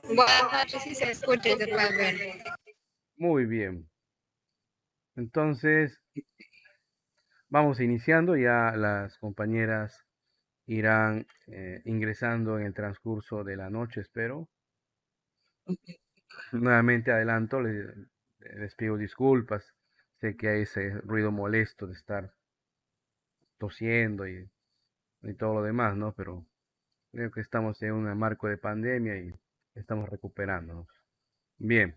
Buenas noches, si se escucha y se puede ver. Muy bien. Entonces, vamos iniciando. Ya las compañeras irán ingresando en el transcurso de la noche, espero. Nuevamente adelanto, les pido disculpas. Sé que hay ese ruido molesto de estar tosiendo y todo lo demás, ¿no? Pero creo que estamos en un marco de pandemia y estamos recuperándonos. Bien.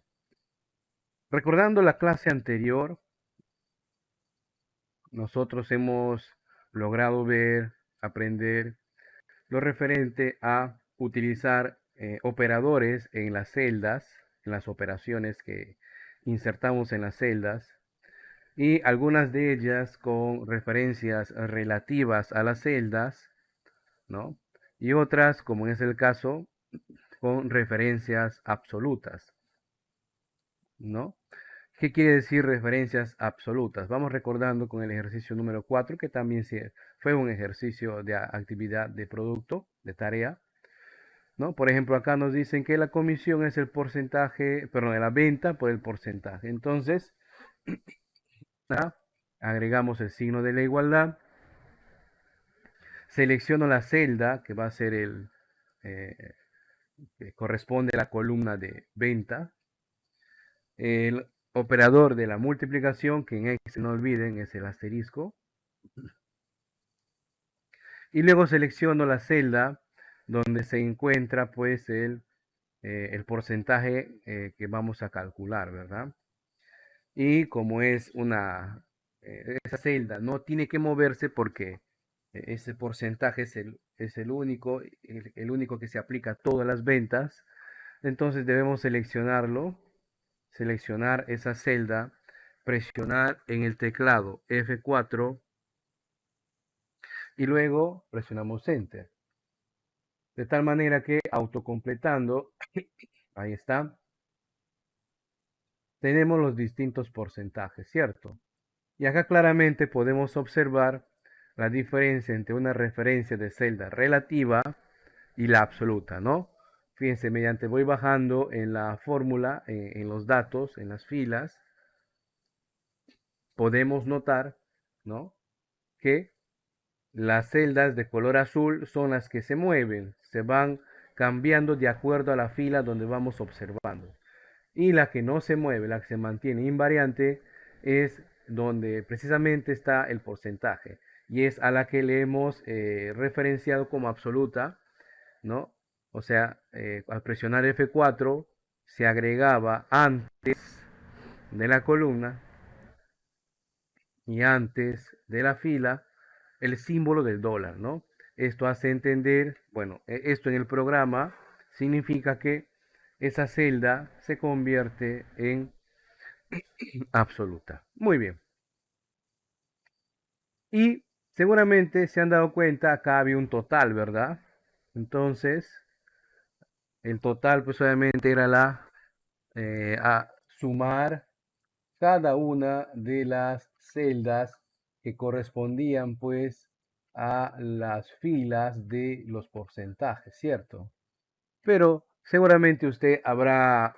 Recordando la clase anterior, nosotros hemos logrado ver, aprender lo referente a utilizar operadores en las celdas, en las operaciones que insertamos en las celdas, y algunas de ellas con referencias relativas a las celdas, ¿no? Y otras, como es el caso, con referencias absolutas, ¿no? ¿Qué quiere decir referencias absolutas? Vamos recordando con el ejercicio número 4, que también fue un ejercicio de actividad de producto, de tarea, ¿no? Por ejemplo, acá nos dicen que la comisión es el porcentaje, perdón, de la venta por el porcentaje. Entonces, agregamos el signo de la igualdad, selecciono la celda que va a ser eh, que corresponde a la columna de venta, el operador de la multiplicación, que en Excel no olviden es el asterisco, y luego selecciono la celda donde se encuentra pues el porcentaje que vamos a calcular, ¿verdad? Y como es esa celda no tiene que moverse porque ese porcentaje es el único que se aplica a todas las ventas, entonces debemos seleccionarlo, seleccionar esa celda, presionar en el teclado F4 y luego presionamos Enter. De tal manera que autocompletando, ahí está, tenemos los distintos porcentajes, ¿cierto? Y acá claramente podemos observar la diferencia entre una referencia de celda relativa y la absoluta, ¿no? Fíjense, mediante voy bajando en la fórmula, en los datos, en las filas, podemos notar, ¿no? Que las celdas de color azul son las que se mueven, se van cambiando de acuerdo a la fila donde vamos observando. Y la que no se mueve, la que se mantiene invariante, es donde precisamente está el porcentaje. Y es a la que le hemos referenciado como absoluta, ¿no? O sea, al presionar F4 se agregaba antes de la columna y antes de la fila el símbolo del dólar, ¿no? Esto hace entender, bueno, esto en el programa significa que esa celda se convierte en absoluta. Muy bien. Y seguramente se han dado cuenta, acá había un total, ¿verdad? Entonces, el total pues obviamente era a sumar cada una de las celdas que correspondían pues a las filas de los porcentajes, ¿cierto? Pero seguramente usted habrá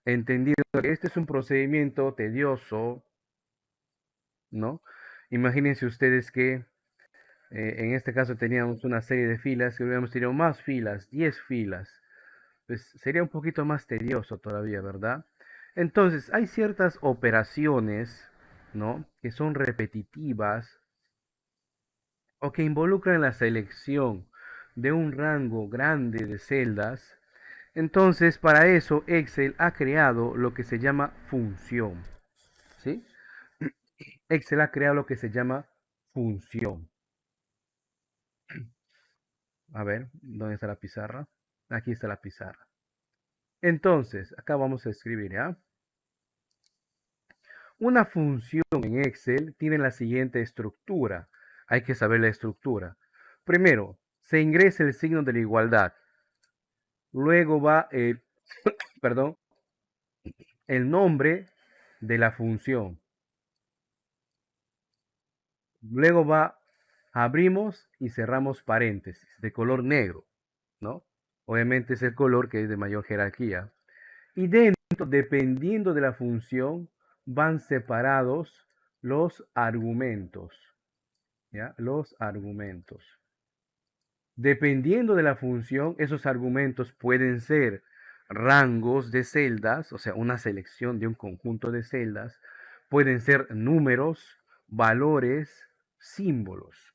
entendido que este es un procedimiento tedioso, ¿no? Imagínense ustedes que en este caso teníamos una serie de filas, que hubiéramos tenido más filas, 10 filas, pues sería un poquito más tedioso todavía, ¿verdad? Entonces, hay ciertas operaciones, ¿no? Que son repetitivas o que involucran la selección de un rango grande de celdas. Entonces, para eso Excel ha creado lo que se llama función, ¿sí? Excel ha creado lo que se llama función. A ver, ¿dónde está la pizarra? Aquí está la pizarra. Entonces, acá vamos a escribir, ¿ya? Una función en Excel tiene la siguiente estructura. Hay que saber la estructura. Primero, se ingresa el signo de la igualdad. Luego va perdón, el nombre de la función. Luego abrimos y cerramos paréntesis de color negro, ¿no? Obviamente es el color que es de mayor jerarquía. Y dentro, dependiendo de la función, van separados los argumentos. ¿Ya? Los argumentos. Dependiendo de la función, esos argumentos pueden ser rangos de celdas, o sea, una selección de un conjunto de celdas, pueden ser números, valores, símbolos,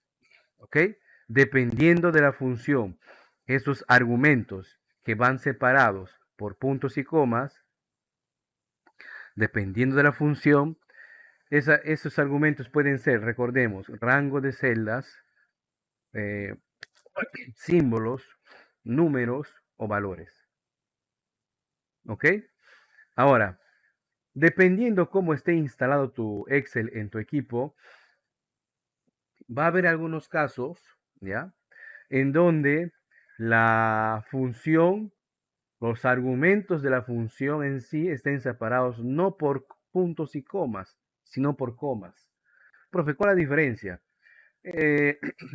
¿ok? Dependiendo de la función, esos argumentos que van separados por puntos y comas, dependiendo de la función, esos argumentos pueden ser, recordemos, rango de celdas, eh, símbolos, números o valores. ¿Ok? Ahora, dependiendo cómo esté instalado tu Excel en tu equipo, va a haber algunos casos, ¿ya? En donde la función, los argumentos de la función en sí estén separados no por puntos y comas, sino por comas. Profe, ¿cuál es la diferencia?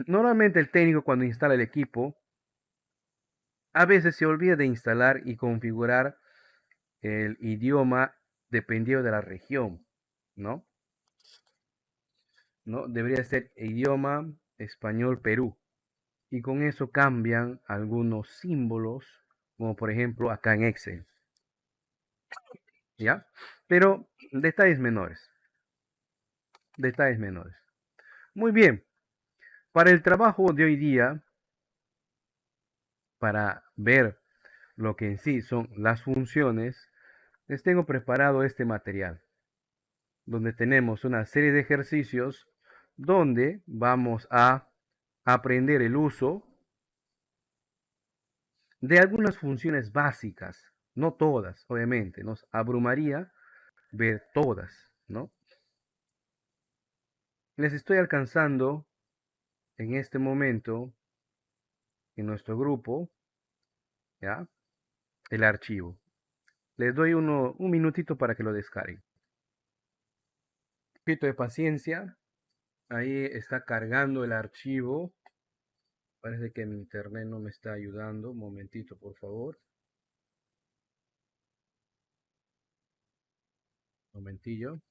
Normalmente el técnico cuando instala el equipo, a veces se olvida de instalar y configurar el idioma dependiendo de la región, ¿no? ¿No? Debería ser idioma español Perú. Y con eso cambian algunos símbolos, como por ejemplo acá en Excel, ¿ya? Pero detalles menores, detalles menores. Muy bien, para el trabajo de hoy día, para ver lo que en sí son las funciones, les tengo preparado este material, donde tenemos una serie de ejercicios donde vamos a aprender el uso de algunas funciones básicas, no todas, obviamente, nos abrumaría ver todas, ¿no? Les estoy alcanzando en este momento en nuestro grupo, ¿ya? El archivo. Les doy un minutito para que lo descarguen. Un poquito de paciencia. Ahí está cargando el archivo. Parece que mi internet no me está ayudando. Un momentito, por favor. Un momentillo.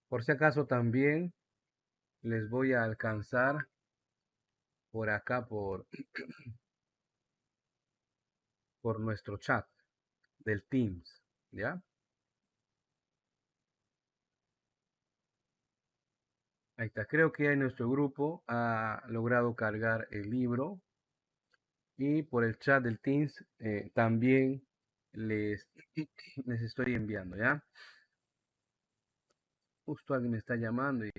Por si acaso también les voy a alcanzar por acá por nuestro chat del Teams, ¿ya? Ahí está, creo que ya en nuestro grupo ha logrado cargar el libro y por el chat del Teams también les, les estoy enviando, ¿ya? Justo alguien me está llamando y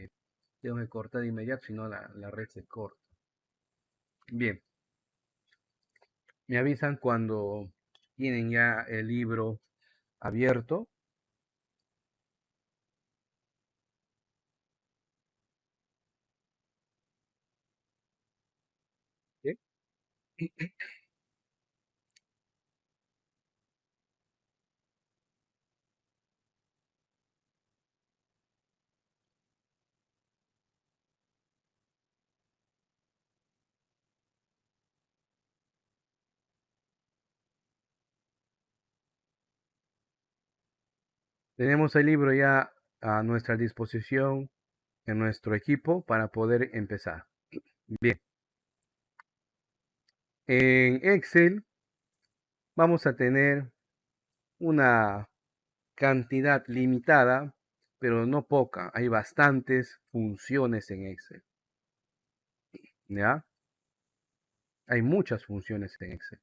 tengo que cortar de inmediato, si no la red se corta. Bien, me avisan cuando tienen ya el libro abierto. ¿Sí? Tenemos el libro ya a nuestra disposición en nuestro equipo para poder empezar. Bien, en Excel vamos a tener una cantidad limitada, pero no poca. Hay bastantes funciones en Excel, ¿ya? Hay muchas funciones en Excel.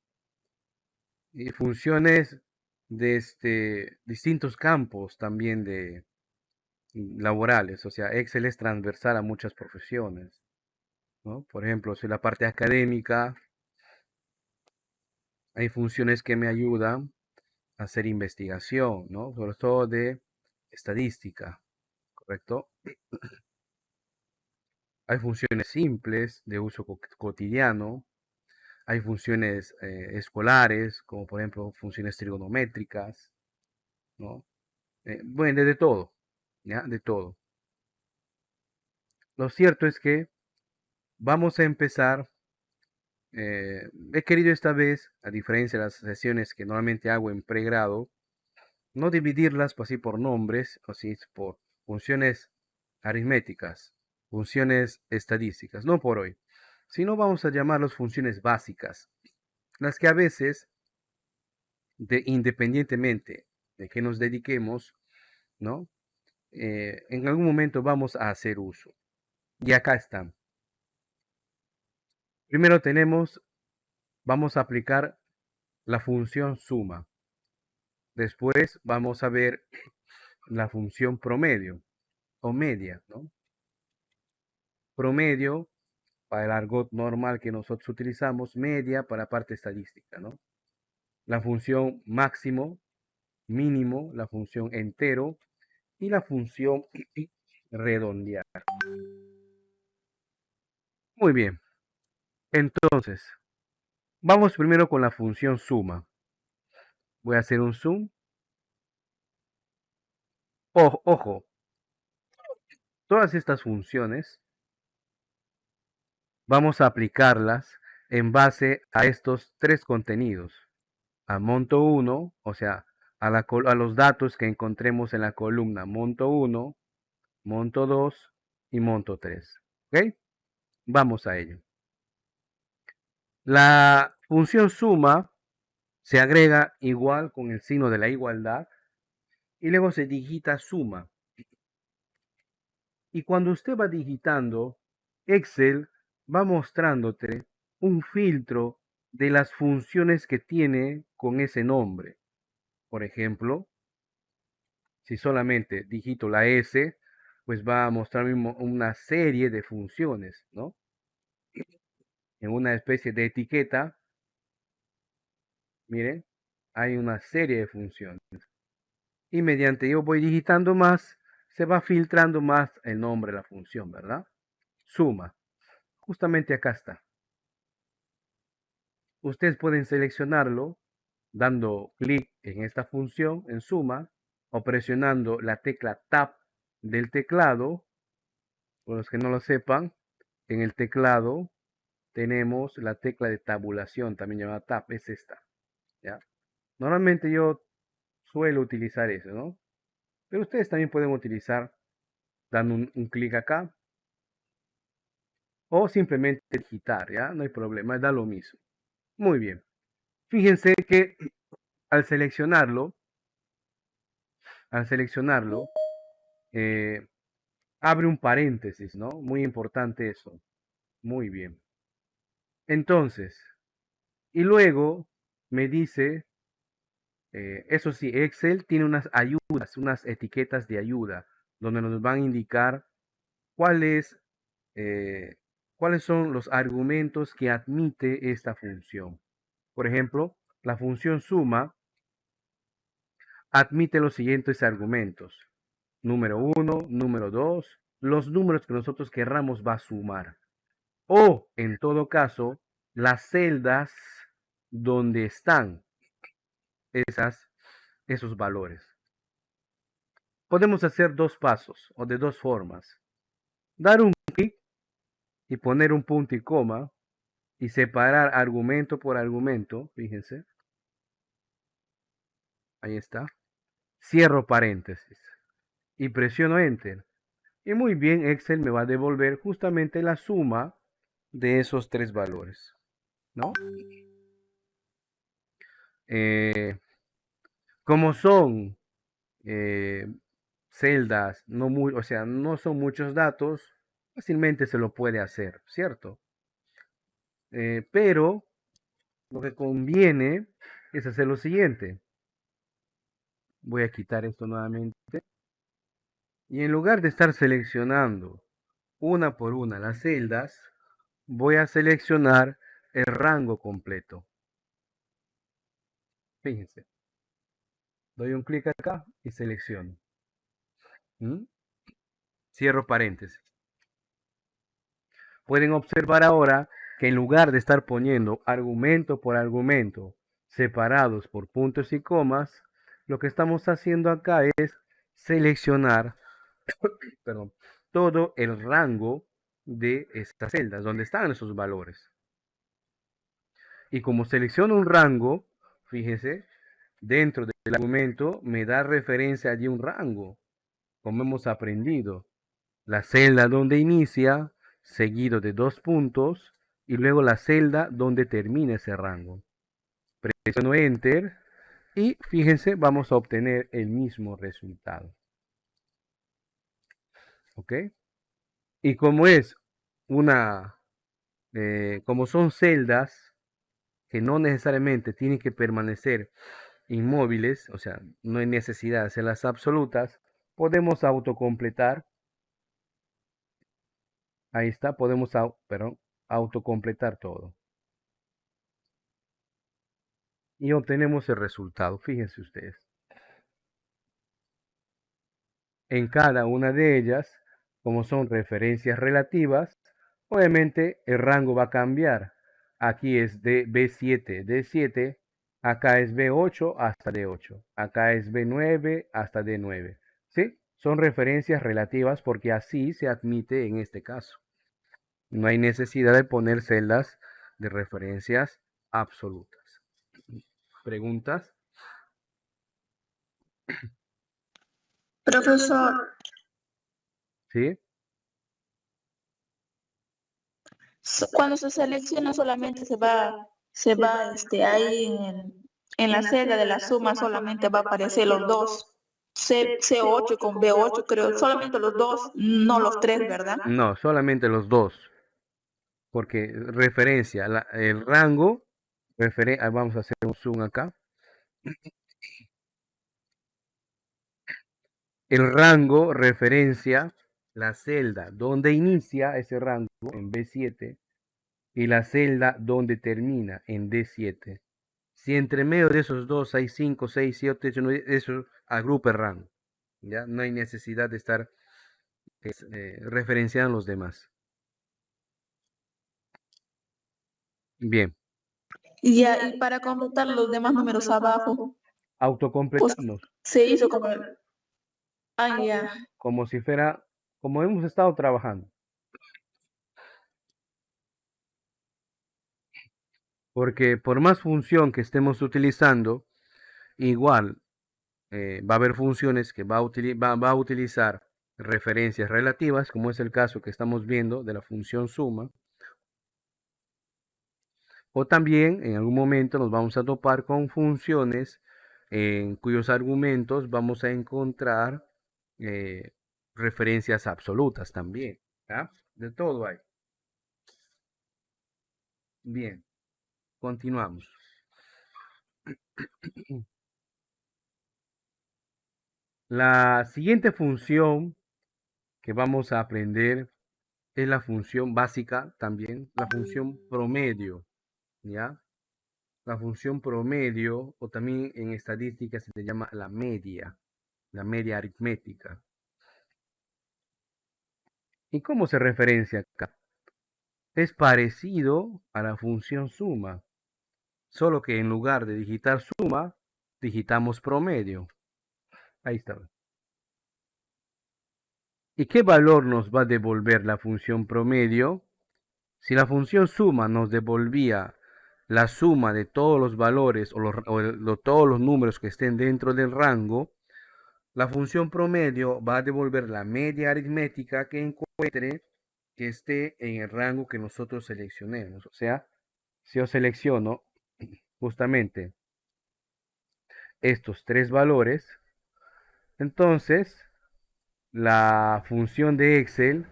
Y funciones de distintos campos también de laborales. O sea, Excel es transversal a muchas profesiones, ¿no? Por ejemplo, si la parte académica, hay funciones que me ayudan a hacer investigación, ¿no? Sobre todo de estadística, ¿correcto? Hay funciones simples de uso cotidiano, hay funciones escolares, como por ejemplo funciones trigonométricas, ¿no? Bueno, de todo, ¿ya? De todo. Lo cierto es que vamos a empezar He querido esta vez, a diferencia de las sesiones que normalmente hago en pregrado, no dividirlas así por nombres, así por funciones aritméticas, funciones estadísticas, no por hoy, sino vamos a llamarlos funciones básicas, las que a veces, independientemente de que nos dediquemos, ¿no? En algún momento vamos a hacer uso. Y acá están. Primero vamos a aplicar la función suma. Después vamos a ver la función promedio o media, ¿no? Promedio para el argot normal que nosotros utilizamos, media para parte estadística, ¿no? La función máximo, mínimo, la función entero y la función redondear. Muy bien, entonces, vamos primero con la función suma. Voy a hacer un zoom. Ojo, todas estas funciones vamos a aplicarlas en base a estos tres contenidos. A monto 1, o sea, a los datos que encontremos en la columna monto 1, monto 2 y monto 3. ¿Ok? Vamos a ello. La función suma se agrega igual con el signo de la igualdad y luego se digita suma. Y cuando usted va digitando, Excel va mostrándote un filtro de las funciones que tiene con ese nombre. Por ejemplo, si solamente digito la S, pues va a mostrarme una serie de funciones, ¿no? En una especie de etiqueta, miren, hay una serie de funciones. Y mediante yo voy digitando más, se va filtrando más el nombre de la función, ¿verdad? Suma. Justamente acá está. Ustedes pueden seleccionarlo dando clic en esta función, en suma, o presionando la tecla Tab del teclado. Por los que no lo sepan, en el teclado tenemos la tecla de tabulación, también llamada Tab, es esta. ¿ya? Normalmente yo suelo utilizar eso, ¿no? Pero ustedes también pueden utilizar dando un clic acá o simplemente digitar, ¿ya? No hay problema, da lo mismo. Muy bien. Fíjense que al seleccionarlo, eh, abre un paréntesis, ¿no? Muy importante eso. Muy bien. Entonces, y luego me dice, eso sí, Excel tiene unas ayudas, unas etiquetas de ayuda, donde nos van a indicar cuáles, cuáles son los argumentos que admite esta función. Por ejemplo, la función suma admite los siguientes argumentos. Número 1, número 2, los números que nosotros querramos va a sumar. O, en todo caso, las celdas donde están esos valores. Podemos hacer dos pasos o de dos formas. Dar un clic y poner un punto y coma y separar argumento por argumento. Fíjense. Ahí está. Cierro paréntesis y presiono Enter. Y muy bien, Excel me va a devolver justamente la suma de esos tres valores. ¿No? Como son celdas, o sea, no son muchos datos, fácilmente se lo puede hacer, ¿cierto? Pero lo que conviene es hacer lo siguiente. Voy a quitar esto nuevamente. Y en lugar de estar seleccionando una por una las celdas, voy a seleccionar el rango completo. Fíjense. Doy un clic acá y selecciono. Cierro paréntesis. Pueden observar ahora que en lugar de estar poniendo argumento por argumento separados por puntos y comas, lo que estamos haciendo acá es seleccionar perdón, todo el rango de estas celdas, donde están esos valores. Y como selecciono un rango, fíjense, dentro del argumento me da referencia allí un rango, como hemos aprendido. La celda donde inicia, seguido de 2 puntos, y luego la celda donde termina ese rango. Presiono Enter y fíjense, vamos a obtener el mismo resultado. ¿Ok? Y como es como son celdas que no necesariamente tienen que permanecer inmóviles, o sea, no hay necesidad de hacerlas absolutas, podemos autocompletar. Ahí está, podemos autocompletar todo. Y obtenemos el resultado, fíjense ustedes. En cada una de ellas, como son referencias relativas, obviamente el rango va a cambiar. Aquí es de B7, D7, acá es B8 hasta D8, acá es B9 hasta D9. ¿Sí? Son referencias relativas porque así se admite en este caso. No hay necesidad de poner celdas de referencias absolutas. ¿Preguntas? Profesor, ¿Sí? cuando se selecciona solamente se va ahí en la celda de la suma solamente va a aparecer los dos. C8 con B8 creo, solamente los dos, no los tres, ¿verdad? No, solamente los dos. Porque referencia, el rango, vamos a hacer un zoom acá. El rango referencia la celda donde inicia ese rango en B7 y la celda donde termina en D7. Si entre medio de esos dos hay 5, 6, 7, 8, 9, eso agrupa el rango. ¿Ya? No hay necesidad de estar referenciando los demás. Bien. Y ya, y para completar los demás números abajo, pues Autocompletamos. se hizo como, ah, ya. Como si fuera, como hemos estado trabajando. Porque por más función que estemos utilizando, igual va a haber funciones que va a utilizar referencias relativas, como es el caso que estamos viendo de la función suma. O también en algún momento nos vamos a topar con funciones en cuyos argumentos vamos a encontrar referencias absolutas también. ¿Ya? De todo hay. Bien, continuamos. La siguiente función que vamos a aprender es la función básica también, la función promedio, ¿ya? La función promedio, o también en estadística se le llama la media aritmética. ¿Y cómo se referencia acá? Es parecido a la función suma, solo que en lugar de digitar suma, digitamos promedio. Ahí está. ¿Y qué valor nos va a devolver la función promedio? Si la función suma nos devolvía la suma de todos los valores o todos los números que estén dentro del rango, la función promedio va a devolver la media aritmética que encuentre que esté en el rango que nosotros seleccionemos. O sea, si yo selecciono justamente estos tres valores, entonces la función de Excel,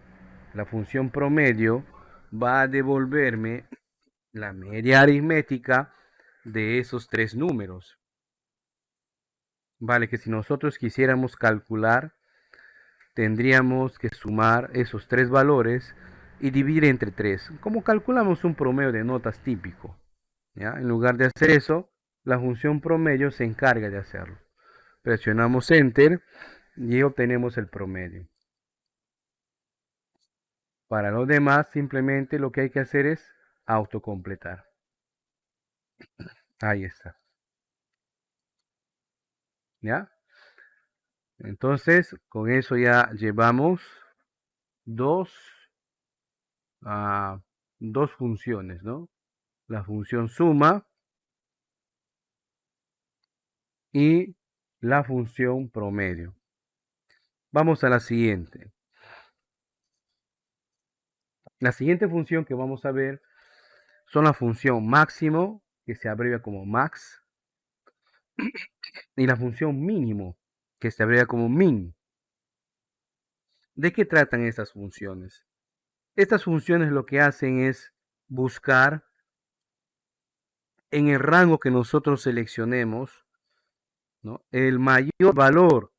la función promedio, va a devolverme la media aritmética de esos tres números. Vale, que si nosotros quisiéramos calcular, tendríamos que sumar esos tres valores y dividir entre 3. Como calculamos un promedio de notas típico. ¿Ya? En lugar de hacer eso, la función promedio se encarga de hacerlo. Presionamos Enter y obtenemos el promedio. Para los demás, simplemente lo que hay que hacer es autocompletar. Ahí está. ¿Ya? Entonces, con eso ya llevamos dos funciones, ¿no? la función suma y la función promedio. Vamos a la siguiente. La siguiente función que vamos a ver son la función máximo, que se abrevia como max, y la función mínimo, que se abrevia como min. ¿De qué tratan estas funciones? Estas funciones lo que hacen es buscar en el rango que nosotros seleccionemos, ¿no?, el mayor valor,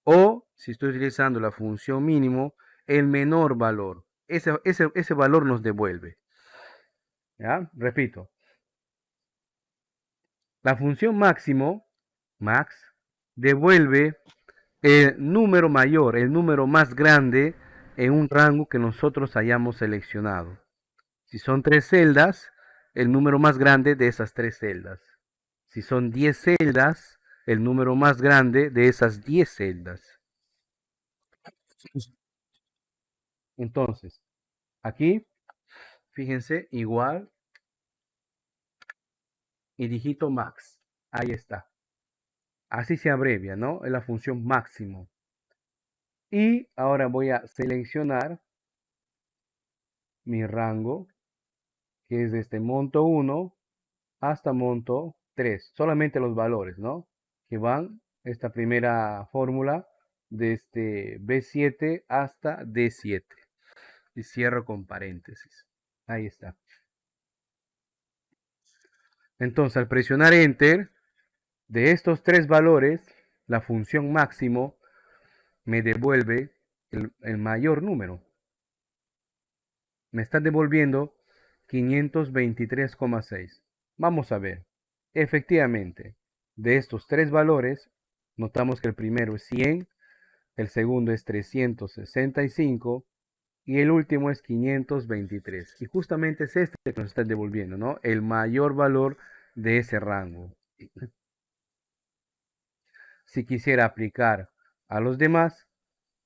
o si estoy utilizando la función mínimo, el menor valor. Ese valor nos devuelve. ¿Ya? Repito. La función máximo, max, devuelve el número mayor, el número más grande en un rango que nosotros hayamos seleccionado. Si son 3 celdas, el número más grande de esas 3 celdas. Si son 10 celdas, el número más grande de esas 10 celdas. Entonces, aquí, fíjense, igual y dígito max. Ahí está. Así se abrevia, ¿no? Es la función máximo. Y ahora voy a seleccionar mi rango, que es desde monto 1 hasta monto 3. Solamente los valores, ¿no?, que van esta primera fórmula desde B7 hasta D7. Y cierro con paréntesis. Ahí está. Entonces, al presionar Enter, de estos 3 valores, la función máximo me devuelve el mayor número. Me está devolviendo 523,6. Vamos a ver. Efectivamente, de estos 3 valores, notamos que el primero es 100, el segundo es 365 y el último es 523. Y justamente es este que nos está devolviendo, ¿no?, el mayor valor de ese rango. Si quisiera aplicar a los demás,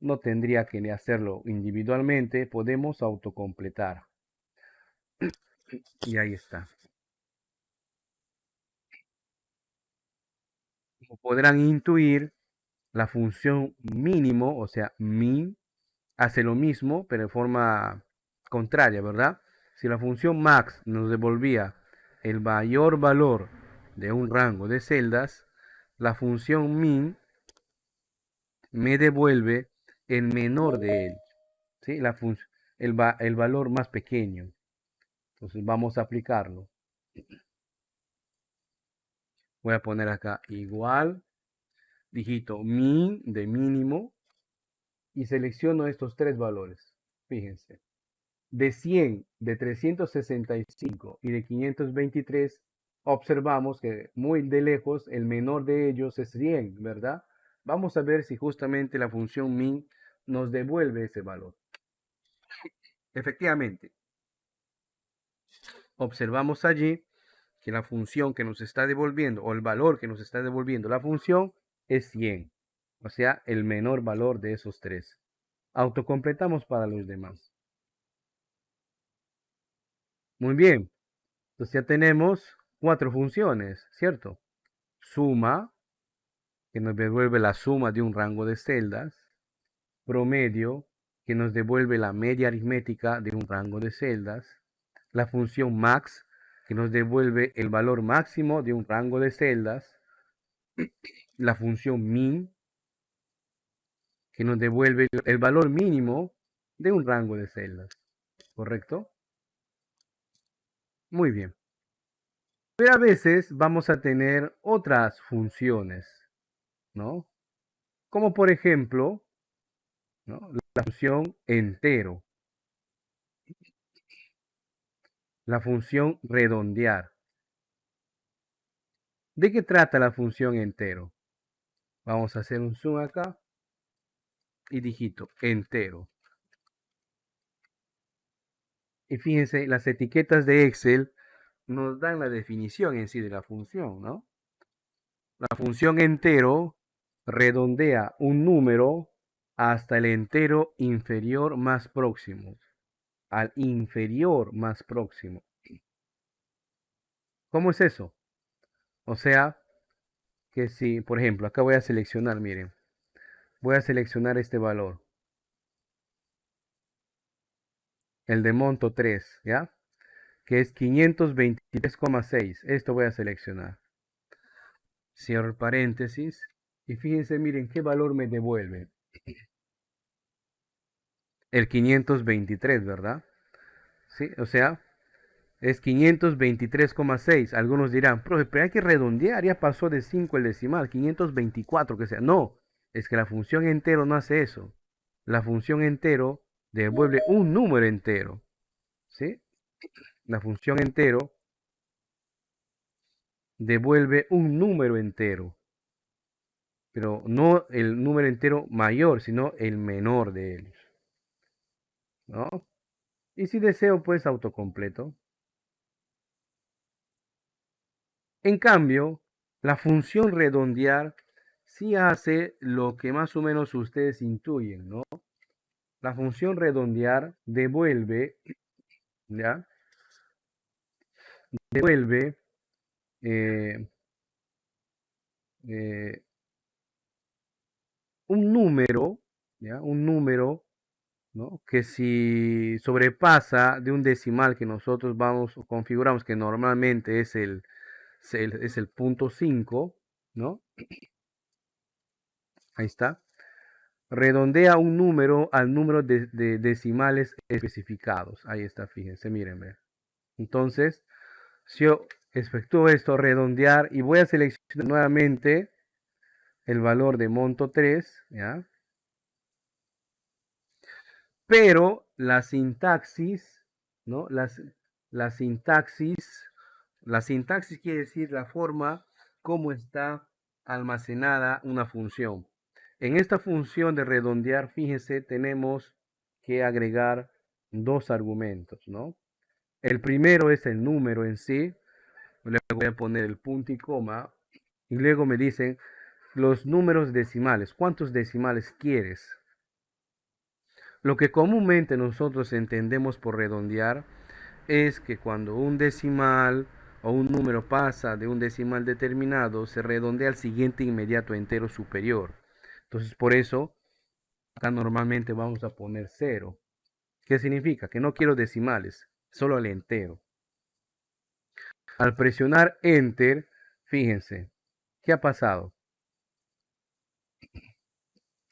no tendría que hacerlo individualmente, podemos autocompletar. Y ahí está. Como podrán intuir, la función mínimo, o sea, min, hace lo mismo, pero de forma contraria, ¿verdad? Si la función max nos devolvía el mayor valor de un rango de celdas, la función min me devuelve el menor de él, ¿sí? El valor más pequeño. Entonces vamos a aplicarlo. Voy a poner acá igual, digito min de mínimo y selecciono estos 3 valores. Fíjense. De 100, de 365 y de 523, observamos que muy de lejos el menor de ellos es 100, ¿verdad? Vamos a ver si justamente la función min nos devuelve ese valor. Efectivamente, observamos allí que la función que nos está devolviendo, o el valor que nos está devolviendo la función, es 100. O sea, el menor valor de esos 3. Autocompletamos para los demás. Muy bien. Entonces ya tenemos 4 funciones, ¿cierto? Suma, que nos devuelve la suma de un rango de celdas. Promedio, que nos devuelve la media aritmética de un rango de celdas. La función max, que nos devuelve el valor máximo de un rango de celdas. La función min, que nos devuelve el valor mínimo de un rango de celdas. ¿Correcto? Muy bien. Pero a veces vamos a tener otras funciones, ¿no? Como por ejemplo, ¿no?, la función entero, la función redondear. ¿De qué trata la función entero? Vamos a hacer un zoom acá y digito entero. Y fíjense, las etiquetas de Excel nos dan la definición en sí de la función, ¿no? La función entero redondea un número hasta el entero inferior más próximo, al inferior más próximo. ¿Cómo es eso? O sea, que si, por ejemplo, acá voy a seleccionar, miren, voy a seleccionar este valor, el de monto 3, ¿ya? Que es 523,6. Esto voy a seleccionar. Cierro el paréntesis. Y fíjense, miren, qué valor me devuelve. El 523, ¿verdad? Sí, o sea, es 523,6. Algunos dirán, profe, pero hay que redondear, ya pasó de 5 el decimal, 524 que sea. No, es que la función entero no hace eso. La función entero devuelve un número entero. ¿Sí? La función entero devuelve un número entero. Pero no el número entero mayor, sino el menor de ellos. ¿No? Y si deseo, pues autocompleto. En cambio, la función redondear sí hace lo que más o menos ustedes intuyen, ¿no? La función redondear devuelve, ¿ya? Devuelve eh, eh, un número, ¿ya? Un número, ¿no? Que si sobrepasa de un decimal que nosotros vamos o configuramos, que normalmente es el punto 5, ¿no? Ahí está. Redondea un número al número de decimales especificados. Ahí está, fíjense, miren, ve. Entonces, si yo efectúo esto, redondear, y voy a seleccionar nuevamente el valor de monto 3, ¿ya? Pero la sintaxis, ¿no? La sintaxis, la sintaxis quiere decir la forma como está almacenada una función. En esta función de redondear, fíjense, tenemos que agregar dos argumentos, ¿no? El primero es el número en sí, luego voy a poner el punto y coma, y luego me dicen los números decimales, ¿cuántos decimales quieres? Lo que comúnmente nosotros entendemos por redondear es que cuando un decimal o un número pasa de un decimal determinado, se redondea al siguiente inmediato entero superior. Entonces, por eso, acá normalmente vamos a poner 0. ¿Qué significa? Que no quiero decimales, solo el entero. Al presionar Enter, fíjense, ¿qué ha pasado?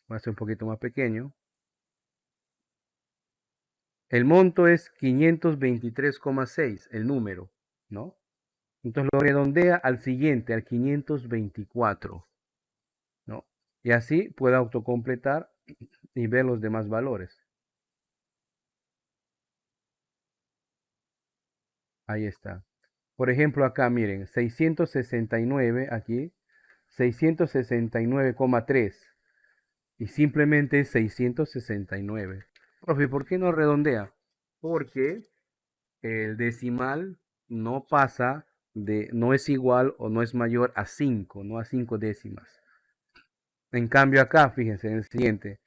Voy a hacer un poquito más pequeño. El monto es 523,6, el número, ¿no? Entonces lo redondea al siguiente, al 524, ¿no? Y así puede autocompletar y ver los demás valores. Ahí está. Por ejemplo, acá miren, 669 aquí, 669,3 y simplemente es 669. Profe, ¿por qué no redondea? Porque el decimal no pasa no es igual o no es mayor a 5, no a 5 décimas. En cambio acá, fíjense en el siguiente,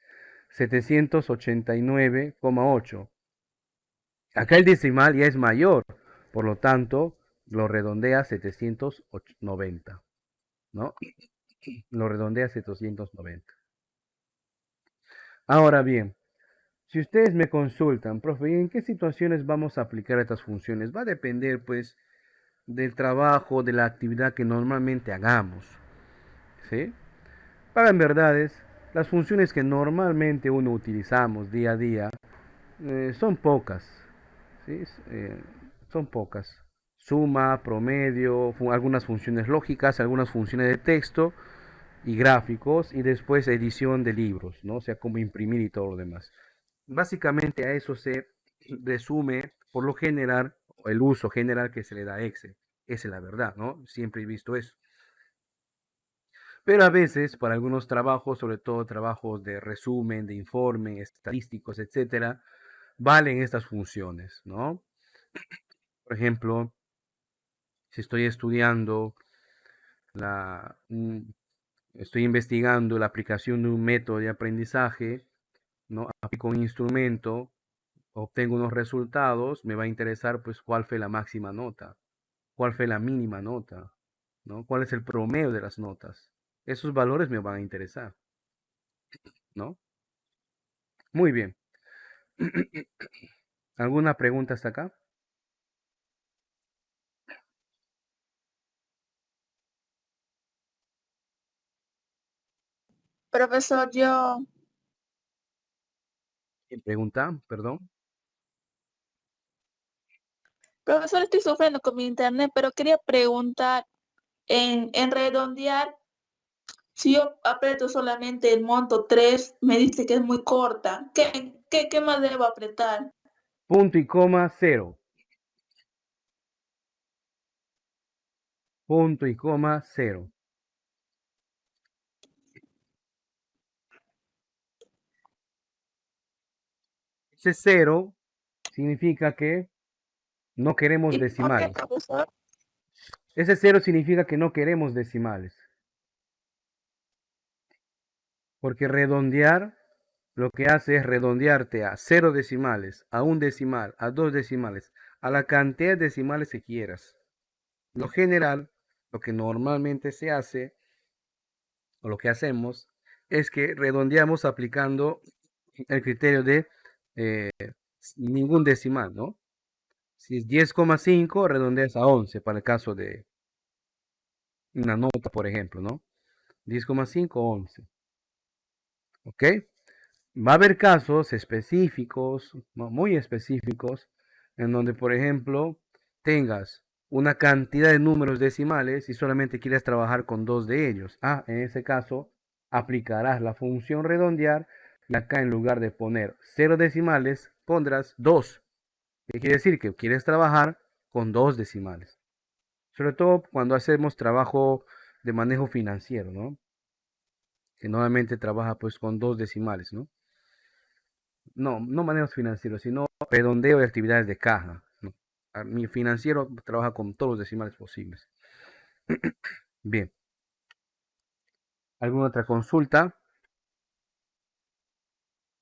789,8. Acá el decimal ya es mayor, por lo tanto, lo redondea a 790, ¿no? Lo redondea a 790. Ahora bien, si ustedes me consultan, profe, ¿en qué situaciones vamos a aplicar estas funciones? Va a depender, pues, del trabajo, de la actividad que normalmente hagamos, ¿sí? Para en verdades, las funciones que normalmente uno utilizamos día a día son pocas, ¿sí? Son pocas. Suma, promedio, algunas funciones lógicas, algunas funciones de texto y gráficos, y después edición de libros, ¿no? O sea, cómo imprimir y todo lo demás. Básicamente a eso se resume, por lo general, el uso general que se le da a Excel. Esa es la verdad, ¿no? Siempre he visto eso. Pero a veces, para algunos trabajos, sobre todo trabajos de resumen, de informe, estadísticos, etcétera, valen estas funciones, ¿no? Por ejemplo, si estoy estudiando la, estoy investigando la aplicación de un método de aprendizaje, ¿no? Aplico un instrumento, obtengo unos resultados, me va a interesar pues cuál fue la máxima nota, cuál fue la mínima nota, ¿no? ¿Cuál es el promedio de las notas? Esos valores me van a interesar, ¿no? Muy bien. ¿Alguna pregunta hasta acá? Profesor, ¿Quién pregunta? Perdón. profesor, estoy sufriendo con mi internet, pero quería preguntar en redondear, si yo aprieto solamente el monto 3, me dice que es muy corta. ¿Qué más debo apretar? Punto y coma, cero. Punto y coma, cero. Ese cero significa que no queremos ¿Y por qué, decimales. profesor? Ese cero significa que no queremos decimales. Porque redondear lo que hace es redondearte a 0 decimales, a un decimal, a 2 decimales, a la cantidad de decimales que quieras. Lo general, lo que normalmente se hace, o lo que hacemos, es que redondeamos aplicando el criterio de eh, ningún decimal, ¿no? Si es 10,5, redondeas a 11 para el caso de una nota, por ejemplo, ¿no? 10,5, 11. ¿Ok? Va a haber casos específicos, ¿no? Muy específicos, en donde, por ejemplo, tengas una cantidad de números decimales y solamente quieres trabajar con dos de ellos. En ese caso, aplicarás la función redondear y acá en lugar de poner 0 decimales, pondrás 2. ¿Qué quiere decir? Que quieres trabajar con dos decimales. Sobre todo cuando hacemos trabajo de manejo financiero, ¿no? Que normalmente trabaja pues con dos decimales, ¿no? No manejos financieros, sino redondeo de actividades de caja, ¿no? Mi financiero trabaja con todos los decimales posibles. Bien. ¿Alguna otra consulta?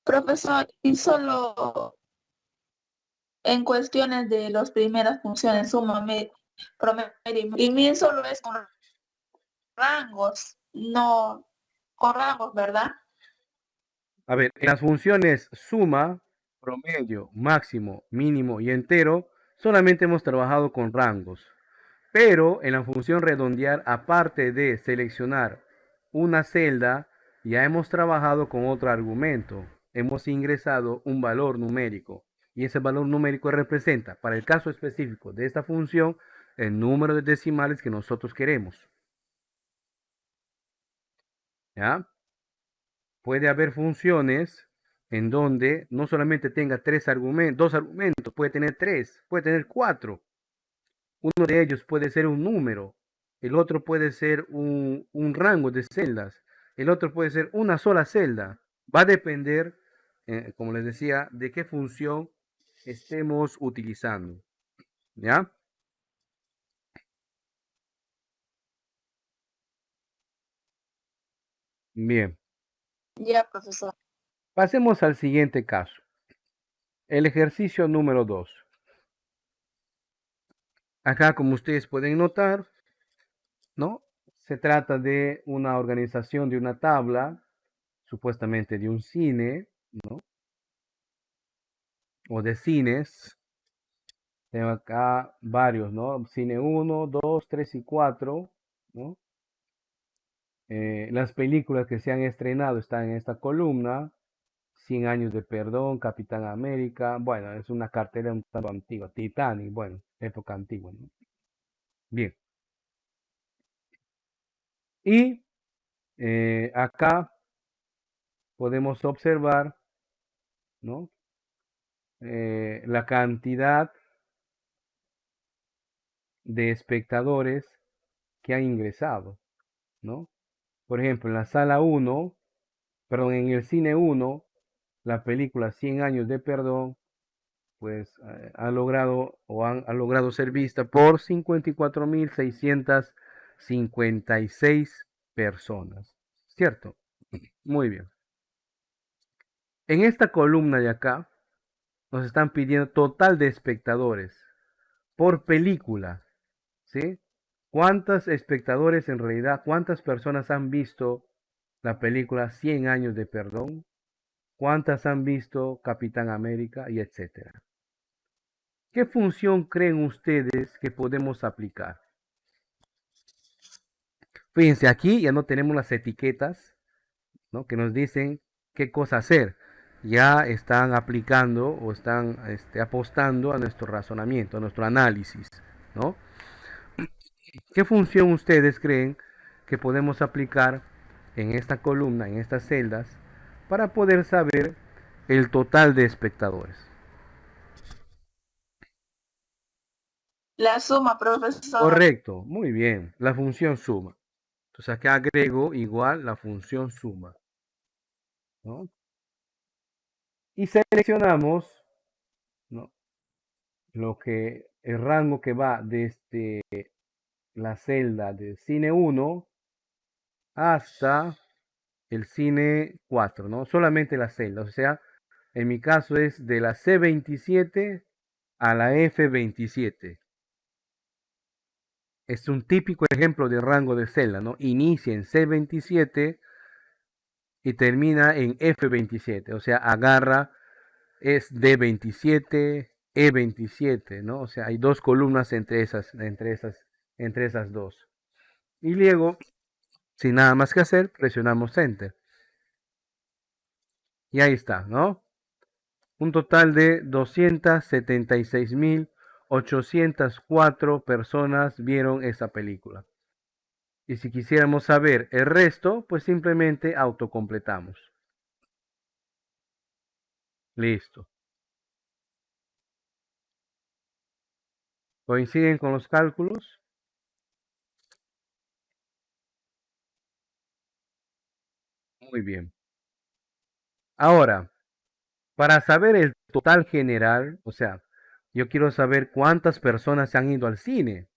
Profesor, y solo en cuestiones de las primeras funciones, suma, promedio y min solo es con rangos, no con rangos, ¿verdad? A ver, en las funciones suma, promedio, máximo, mínimo y entero, solamente hemos trabajado con rangos. Pero en la función redondear, aparte de seleccionar una celda, ya hemos trabajado con otro argumento. Hemos ingresado un valor numérico. Y ese valor numérico representa, para el caso específico de esta función, el número de decimales que nosotros queremos. ¿Ya? Puede haber funciones en donde no solamente tenga dos argumentos, puede tener tres, puede tener cuatro. Uno de ellos puede ser un número, el otro puede ser un rango de celdas, el otro puede ser una sola celda. Va a depender, como les decía, de qué función estemos utilizando. ¿Ya? Bien. Ya, profesor. Pasemos al siguiente caso. El ejercicio número 2. Acá, como ustedes pueden notar, ¿no? Se trata de una organización de una tabla, supuestamente de un cine, ¿no? O de cines. Tengo acá varios, ¿no? Cine 1, 2, 3 y 4, ¿no? Las películas que se han estrenado están en esta columna. 100 años de perdón, Capitán América. Bueno, es una cartera un tanto antigua. Titanic, bueno, época antigua, ¿no? Bien. Y acá podemos observar, ¿no? La cantidad de espectadores que han ingresado, ¿no? Por ejemplo, en la sala 1, perdón, en el cine 1, la película 100 años de perdón, pues ha logrado ser vista por 54.656 personas, ¿cierto? Muy bien. En esta columna de acá nos están pidiendo total de espectadores por película, ¿sí? ¿Cuántos espectadores en realidad, cuántas personas han visto la película 100 años de perdón? ¿Cuántas han visto Capitán América y etcétera? ¿Qué función creen ustedes que podemos aplicar? Fíjense, aquí ya no tenemos las etiquetas, ¿no?, que nos dicen qué cosa hacer. Ya están aplicando o están apostando a nuestro razonamiento, a nuestro análisis, ¿no? ¿Qué función ustedes creen que podemos aplicar en esta columna, en estas celdas, para poder saber el total de espectadores? La suma, profesor. Correcto, muy bien, la función suma. Entonces acá agrego igual la función suma, ¿no? Y seleccionamos, ¿no?, el rango que va desde la celda de cine 1 hasta el cine 4, ¿no? Solamente la celda, o sea, en mi caso es de la C27 a la F27. Es un típico ejemplo de rango de celda, ¿no? Inicia en C27 y termina en F27, o sea, agarra, es D27, E27, ¿no? O sea, hay dos columnas entre esas dos. Y luego, sin nada más que hacer, presionamos Enter. Y ahí está, ¿no? Un total de 276.804 personas vieron esa película. Y si quisiéramos saber el resto, pues simplemente autocompletamos. Listo. ¿Coinciden con los cálculos? Muy bien. Ahora, para saber el total general, o sea, yo quiero saber cuántas personas han ido al cine,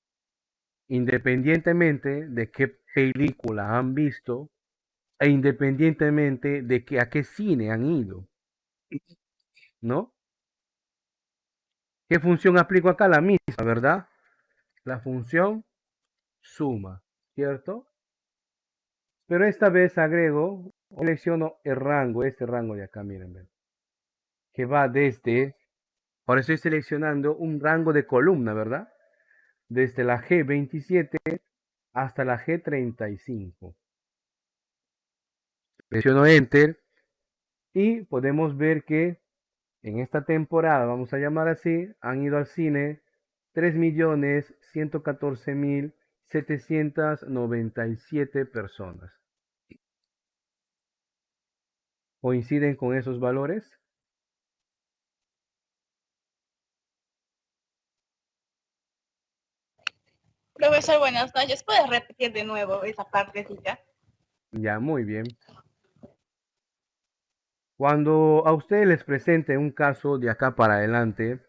independientemente de qué película han visto e independientemente de a qué cine han ido, ¿no? ¿Qué función aplico acá? La misma, ¿verdad? La función suma, ¿cierto? Pero esta vez agrego, selecciono el rango, este rango de acá, miren, ven, que va desde, ahora estoy seleccionando un rango de columna, ¿verdad? Desde la G27 hasta la G35. Presiono Enter y podemos ver que en esta temporada, vamos a llamar así, han ido al cine 3.114.797 personas. ¿Coinciden con esos valores? Profesor, buenas noches. ¿Puedes repetir de nuevo esa partecita? Ya, muy bien. Cuando a ustedes les presente un caso de acá para adelante,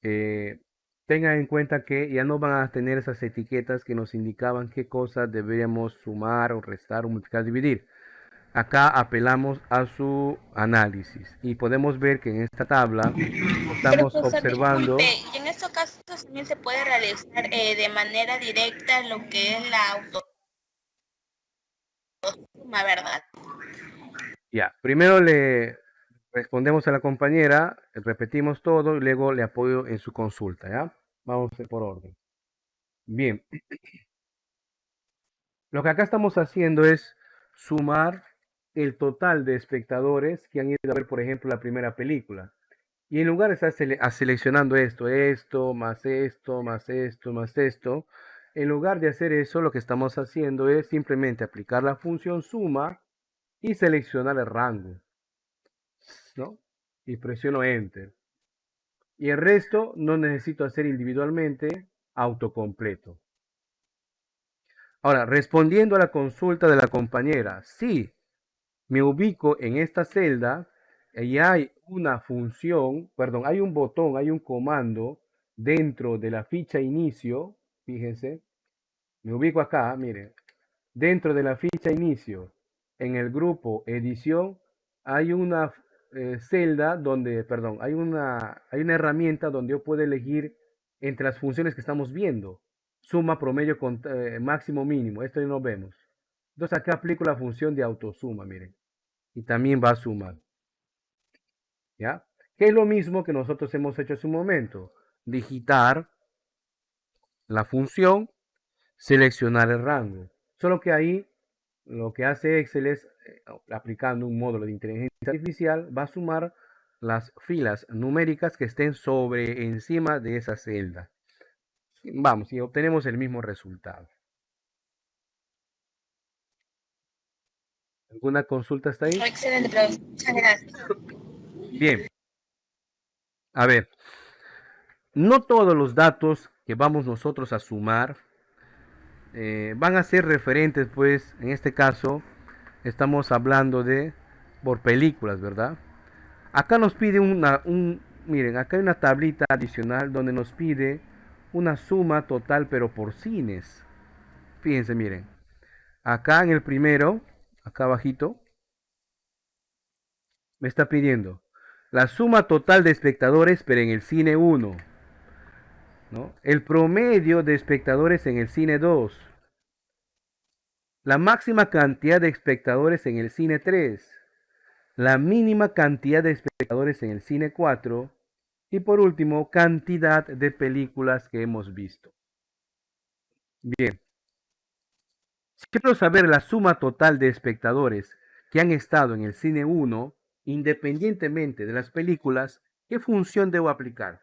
tengan en cuenta que ya no van a tener esas etiquetas que nos indicaban qué cosas deberíamos sumar o restar o multiplicar, dividir. Acá apelamos a su análisis y podemos ver que en esta tabla estamos observando. Disculpe, y en estos casos también se puede realizar de manera directa lo que es la autosuma, ¿verdad? Ya, primero le respondemos a la compañera, repetimos todo y luego le apoyo en su consulta, ¿ya? Vamos por orden. Bien, lo que acá estamos haciendo es sumar el total de espectadores que han ido a ver, por ejemplo, la primera película. Y en lugar de estar seleccionando esto, más esto, más esto, más esto, en lugar de hacer eso, lo que estamos haciendo es simplemente aplicar la función suma y seleccionar el rango, ¿no? Y presiono Enter. Y el resto no necesito hacer individualmente, autocompleto. Ahora, respondiendo a la consulta de la compañera, sí, me ubico en esta celda y hay una función, perdón, hay un botón, hay un comando dentro de la ficha inicio, fíjense, me ubico acá, miren, dentro de la ficha inicio, en el grupo edición, hay una celda donde, perdón, hay una herramienta donde yo puedo elegir entre las funciones que estamos viendo. suma, promedio, máximo, mínimo. Esto ya no vemos. Entonces acá aplico la función de autosuma, miren. Y también va a sumar. ¿Ya? Que es lo mismo que nosotros hemos hecho hace un momento. Digitar la función, seleccionar el rango. Solo que ahí lo que hace Excel es, aplicando un módulo de inteligencia artificial, va a sumar las filas numéricas que estén encima de esa celda. Vamos, y obtenemos el mismo resultado. ¿Alguna consulta hasta ahí? Excelente, profesor. Muchas gracias. Bien. A ver, no todos los datos que vamos nosotros a sumar van a ser referentes, pues, en este caso, estamos hablando de por películas, ¿verdad? Acá nos pide miren, acá hay una tablita adicional donde nos pide una suma total, pero por cines. Fíjense, miren, acá en el primero, acá abajito, me está pidiendo la suma total de espectadores, pero en el cine 1, ¿no? El promedio de espectadores en el cine 2, la máxima cantidad de espectadores en el cine 3, la mínima cantidad de espectadores en el cine 4 y por último, cantidad de películas que hemos visto. Bien, si quiero saber la suma total de espectadores que han estado en el cine 1, independientemente de las películas, ¿qué función debo aplicar?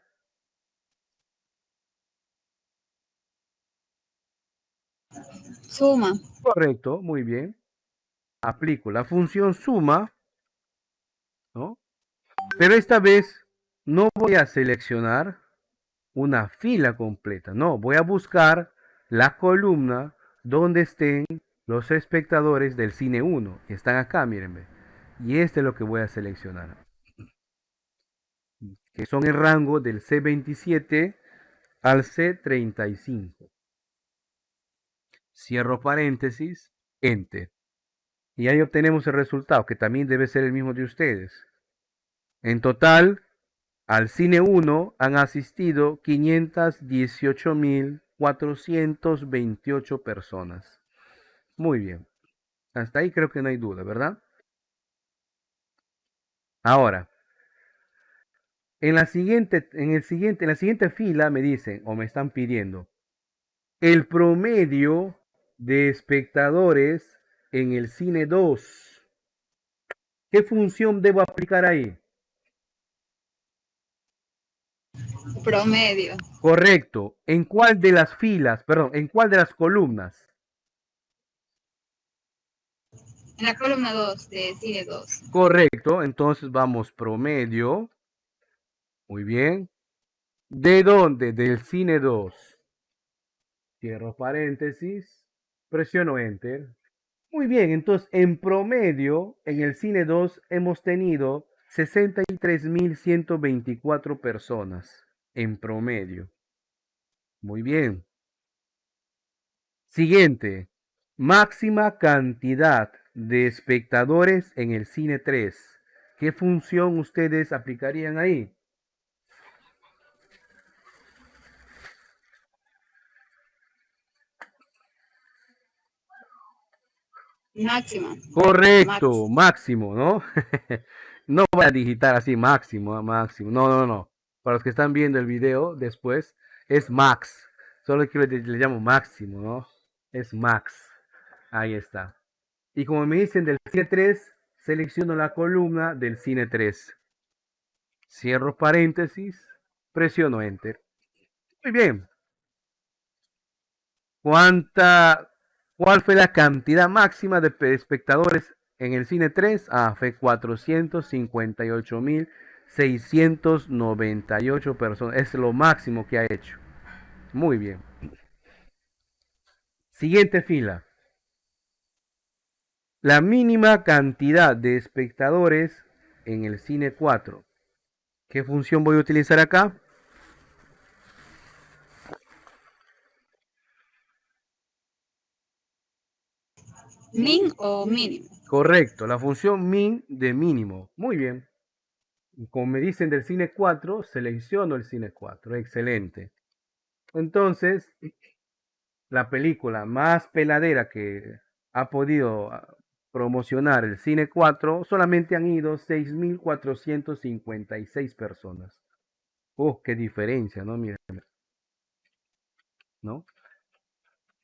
Suma. Correcto, muy bien. Aplico la función suma, ¿no? Pero esta vez no voy a seleccionar una fila completa, no, voy a buscar la columna donde estén los espectadores del cine 1, que están acá, mírenme. Y este es lo que voy a seleccionar, que son el rango del C27 al C35. Cierro paréntesis, Enter. Y ahí obtenemos el resultado, que también debe ser el mismo de ustedes. En total, al cine 1 han asistido 518.428 personas. Muy bien. Hasta ahí creo que no hay duda, ¿verdad? Ahora, en la siguiente fila me dicen o me están pidiendo el promedio de espectadores en el cine 2. ¿Qué función debo aplicar ahí? Promedio. Correcto. ¿En cuál de las filas? Perdón, ¿en cuál de las columnas? En la columna 2 de cine 2. Correcto. Entonces vamos promedio. Muy bien. ¿De dónde? Del cine 2. Cierro paréntesis. Presiono Enter. Muy bien. Entonces, en promedio, en el cine 2 hemos tenido 63.124 personas. En promedio. Muy bien. Siguiente. Máxima cantidad de espectadores en el cine 3. ¿Qué función ustedes aplicarían ahí? Máxima. Correcto, máximo, ¿no? No voy a digitar así máximo, máximo. No, no, no. Para los que están viendo el video después, es max. Solo que le llamo máximo, ¿no? Es max. Ahí está. Y como me dicen del cine 3, selecciono la columna del cine 3. Cierro paréntesis, presiono Enter. Muy bien. ¿Cuál fue la cantidad máxima de espectadores en el cine 3? Fue 458.698 personas. Es lo máximo que ha hecho. Muy bien. Siguiente fila. La mínima cantidad de espectadores en el cine 4. ¿Qué función voy a utilizar acá? Min o mínimo. Correcto, la función min de mínimo. Muy bien. Como me dicen del cine 4, selecciono el cine 4. Excelente. Entonces, la película más peladera que ha podido promocionar el Cine 4, solamente han ido 6.456 personas. Qué diferencia, ¿no? Miren, ¿no?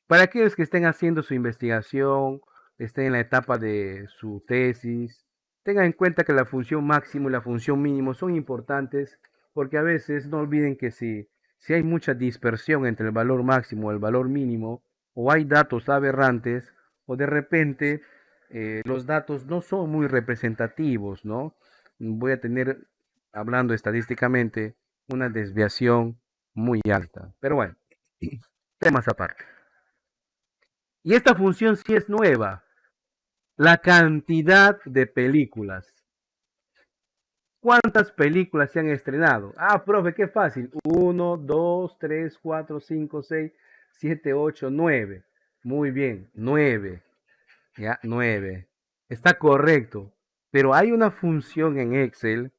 Para aquellos que estén haciendo su investigación, estén en la etapa de su tesis, tengan en cuenta que la función máximo y la función mínimo son importantes, porque a veces no olviden que si hay mucha dispersión entre el valor máximo y el valor mínimo, o hay datos aberrantes, o de repente los datos no son muy representativos, ¿no? Voy a tener, hablando estadísticamente, una desviación muy alta. Pero bueno, temas aparte. Y esta función sí es nueva. La cantidad de películas. ¿Cuántas películas se han estrenado? Ah, profe, qué fácil. 1, 2, 3, 4, 5, 6, 7, 8, 9. Muy bien, 9. Ya, 9. Está correcto. Pero hay una función en Excel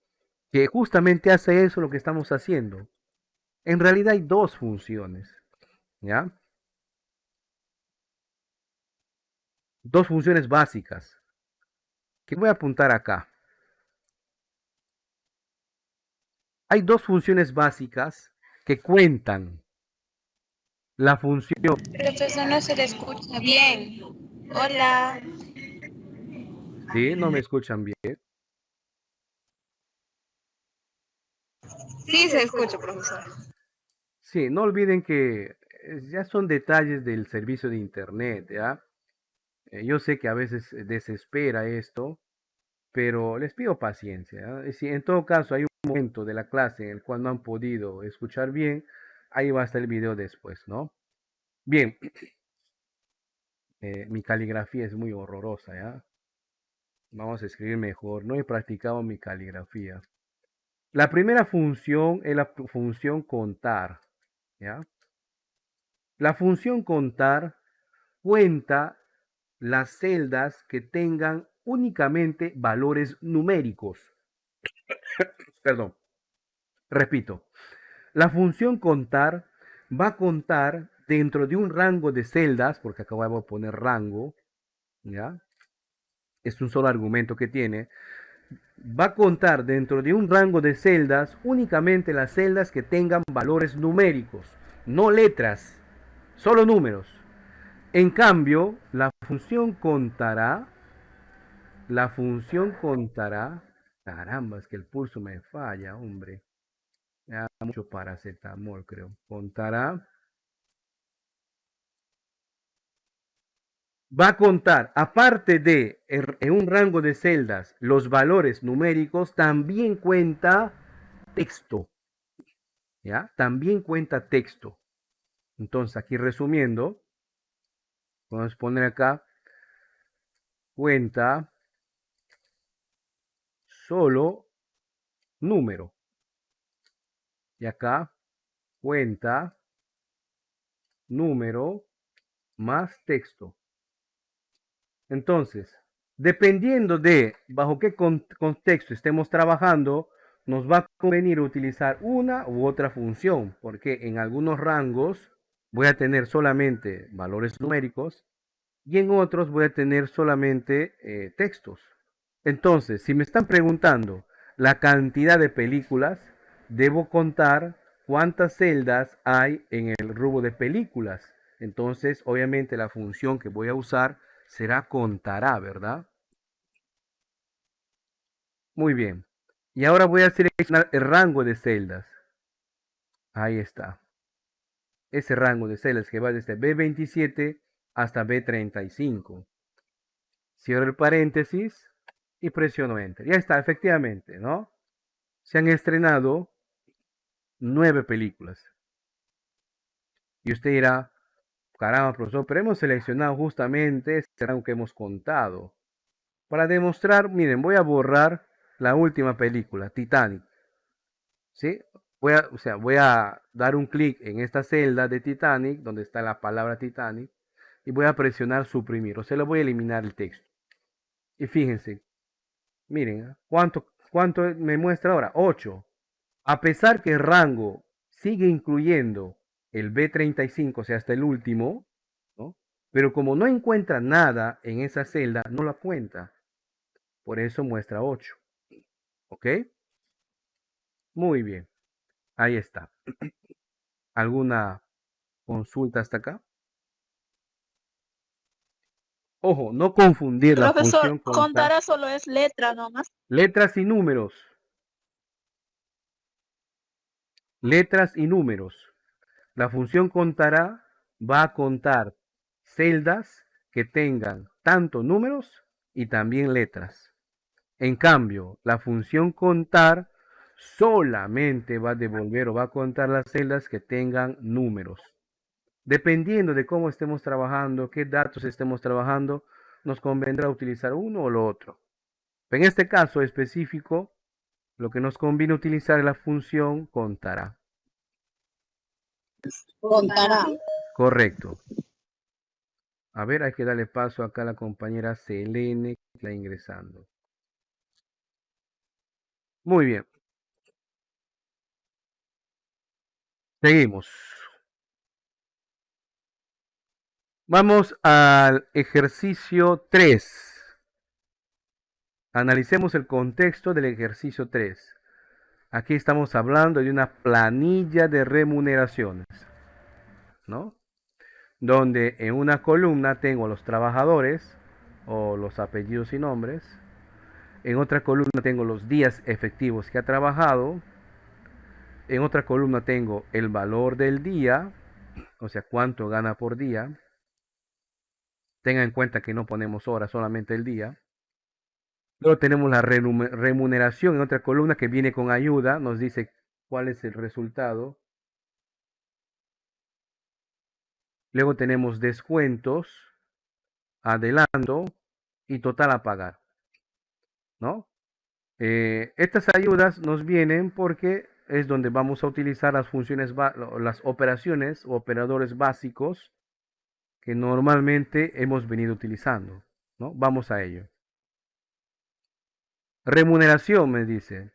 que justamente hace eso lo que estamos haciendo. En realidad hay dos funciones. ¿Ya? Dos funciones básicas que voy a apuntar acá. Hay dos funciones básicas que cuentan la función. Profesor, no se le escucha bien. Hola. ¿Sí? ¿No me escuchan bien? Sí, se escucha, profesor. Sí, no olviden que ya son detalles del servicio de internet, ¿ya? Yo sé que a veces desespera esto, pero les pido paciencia, ¿ya? Si en todo caso hay un momento de la clase en el cual no han podido escuchar bien, ahí va a estar el video después, ¿no? Bien, mi caligrafía es muy horrorosa, ¿ya? Vamos a escribir mejor. No he practicado mi caligrafía. La primera función es la función contar, ¿ya? La función contar cuenta las celdas que tengan únicamente valores numéricos. Perdón, repito. La función contar va a contar dentro de un rango de celdas, porque acá voy a poner rango, ¿ya? Es un solo argumento que tiene. Va a contar dentro de un rango de celdas únicamente las celdas que tengan valores numéricos, no letras, solo números. En cambio, la función contará, caramba, es que el pulso me falla, hombre. Ya mucho paracetamol, creo. Va a contar, aparte de en un rango de celdas, los valores numéricos, también cuenta texto. ¿Ya? También cuenta texto. Entonces, aquí resumiendo, vamos a poner acá, cuenta solo número. Y acá, cuenta número más texto. Entonces, dependiendo de bajo qué contexto estemos trabajando, nos va a convenir utilizar una u otra función, porque en algunos rangos voy a tener solamente valores numéricos y en otros voy a tener solamente textos. Entonces, si me están preguntando la cantidad de películas, debo contar cuántas celdas hay en el rubro de películas. Entonces, obviamente la función que voy a usar será contará, ¿verdad? Muy bien. Y ahora voy a seleccionar el rango de celdas. Ahí está. Ese rango de celdas que va desde B27 hasta B35. Cierro el paréntesis y presiono Enter. Ya está, efectivamente, ¿no? Se han estrenado 9 películas. Y usted dirá, caramba, profesor, pero hemos seleccionado justamente este rango que hemos contado. Para demostrar, miren, voy a borrar la última película, Titanic. ¿Sí? Voy a dar un clic en esta celda de Titanic, donde está la palabra Titanic, y voy a presionar suprimir, o sea, le voy a eliminar el texto. Y fíjense, miren, ¿cuánto me muestra ahora? 8. A pesar que el rango sigue incluyendo el B35, o sea, hasta el último, Pero como no encuentra nada en esa celda, no la cuenta. Por eso muestra 8. ¿Ok? Muy bien. Ahí está. ¿Alguna consulta hasta acá? Ojo, no confundir la Profesor, función contar. contará solo es letra nomás. Letras y números. Letras y números. La función contará va a contar celdas que tengan tanto números y también letras. En cambio, la función contar solamente va a devolver o va a contar las celdas que tengan números. Dependiendo de cómo estemos trabajando, qué datos estemos trabajando, nos convendrá utilizar uno o lo otro. En este caso específico, lo que nos conviene utilizar es la función contará. Contará. Correcto. A ver, hay que darle paso acá a la compañera Selene que está ingresando. Muy bien. Seguimos. Vamos al ejercicio 3. Analicemos el contexto del ejercicio 3. Aquí estamos hablando de una planilla de remuneraciones, ¿no? Donde en una columna tengo los trabajadores o los apellidos y nombres. En otra columna tengo los días efectivos que ha trabajado. En otra columna tengo el valor del día, o sea, cuánto gana por día. Tenga en cuenta que no ponemos horas, solamente el día. Luego tenemos la remuneración en otra columna que viene con ayuda, nos dice cuál es el resultado. Luego tenemos descuentos, adelanto y total a pagar, ¿no? Estas ayudas nos vienen porque es donde vamos a utilizar las funciones, las operaciones o operadores básicos que normalmente hemos venido utilizando, ¿no? Vamos a ello. Remuneración me dice,